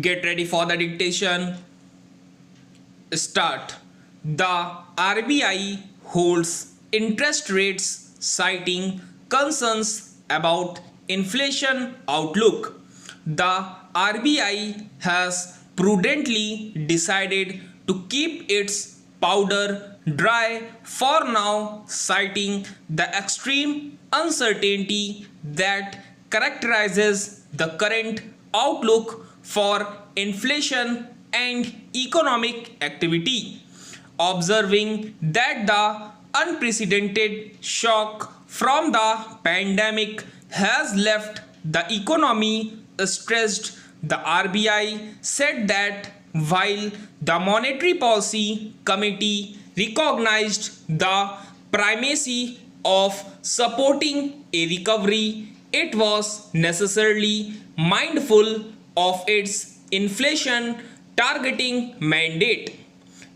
Get ready for the dictation. Start. The RBI holds interest rates citing concerns about inflation outlook. The RBI has prudently decided to keep its powder dry for now, citing the extreme uncertainty that characterizes the current outlook for inflation and economic activity, observing that the unprecedented shock from the pandemic has left the economy stressed. The RBI said that while the Monetary Policy Committee recognized the primacy of supporting a recovery, it was necessarily mindful of its inflation targeting mandate.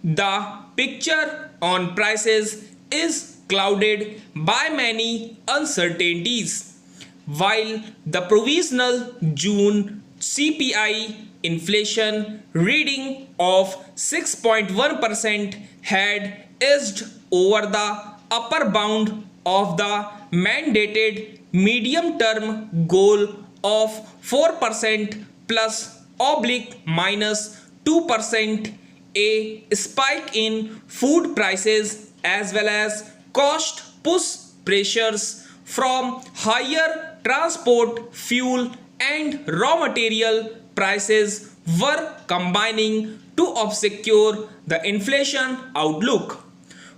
The picture on prices is clouded by many uncertainties. While the provisional June CPI inflation reading of 6.1% had edged over the upper bound of the mandated medium-term goal of 4% plus oblique minus 2%, a spike in food prices as well as cost push pressures from higher transport, fuel and raw material prices were combining to obscure the inflation outlook,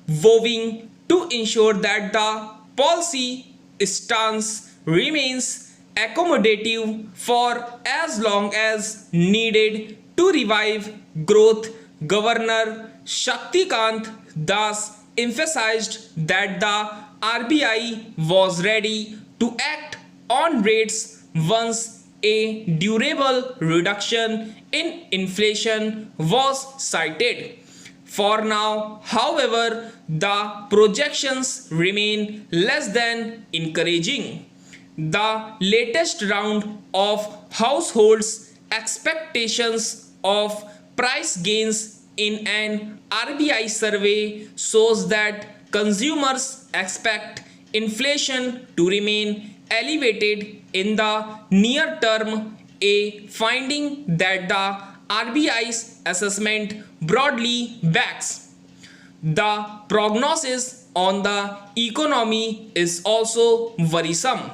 vowing to ensure that the policy stance remains accommodative for as long as needed to revive growth. Governor Shaktikant Das emphasized that the RBI was ready to act on rates once a durable reduction in inflation was cited. For now, however, the projections remain less than encouraging. The latest round of households' expectations of price gains in an RBI survey shows that consumers expect inflation to remain elevated in the near term, a finding that the RBI's assessment broadly backs. The prognosis on the economy is also worrisome.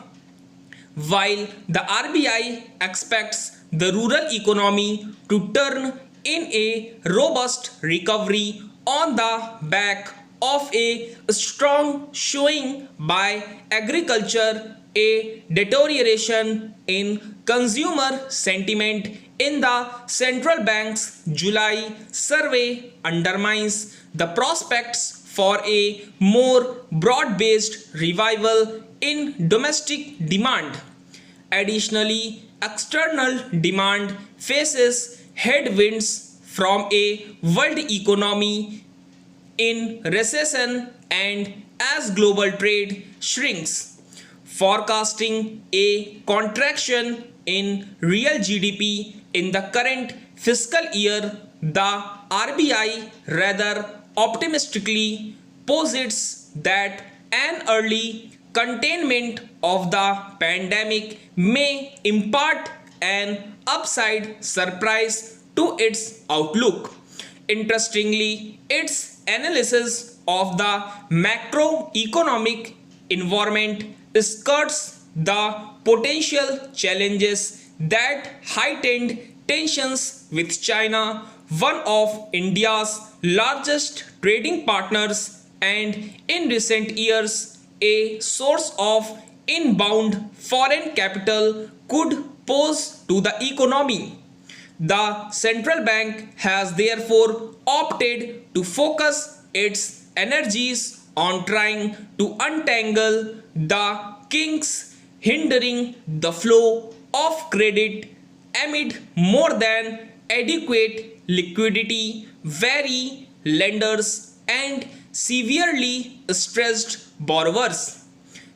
While the RBI expects the rural economy to turn in a robust recovery on the back of a strong showing by agriculture, a deterioration in consumer sentiment in the central bank's July survey undermines the prospects for a more broad-based revival in domestic demand. Additionally, external demand faces headwinds from a world economy in recession and as global trade shrinks, forecasting a contraction in real GDP in the current fiscal year. The RBI rather optimistically posits that an early containment of the pandemic may impart an upside surprise to its outlook. Interestingly, its analysis of the macroeconomic environment skirts the potential challenges that heightened tensions with China, one of India's largest trading partners and in recent years a source of inbound foreign capital, could pose to the economy. The central bank has therefore opted to focus its energies on trying to untangle the kinks hindering the flow of credit amid more than adequate liquidity, wary lenders and severely stressed borrowers.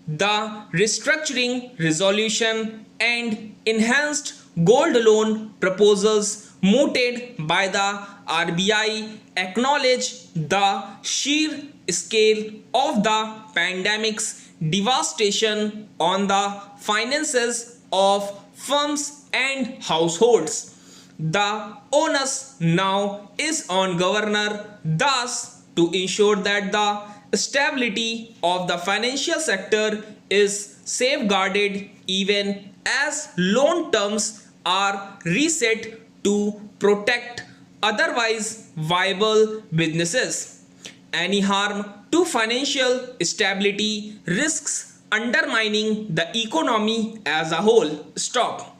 The restructuring resolution and enhanced gold loan proposals mooted by the RBI acknowledge the sheer scale of the pandemic's devastation on the finances of firms and households. The onus now is on Governor Das to ensure that the stability of the financial sector is safeguarded even as loan terms are reset to protect otherwise viable businesses. Any harm to financial stability risks undermining the economy as a whole. Stop.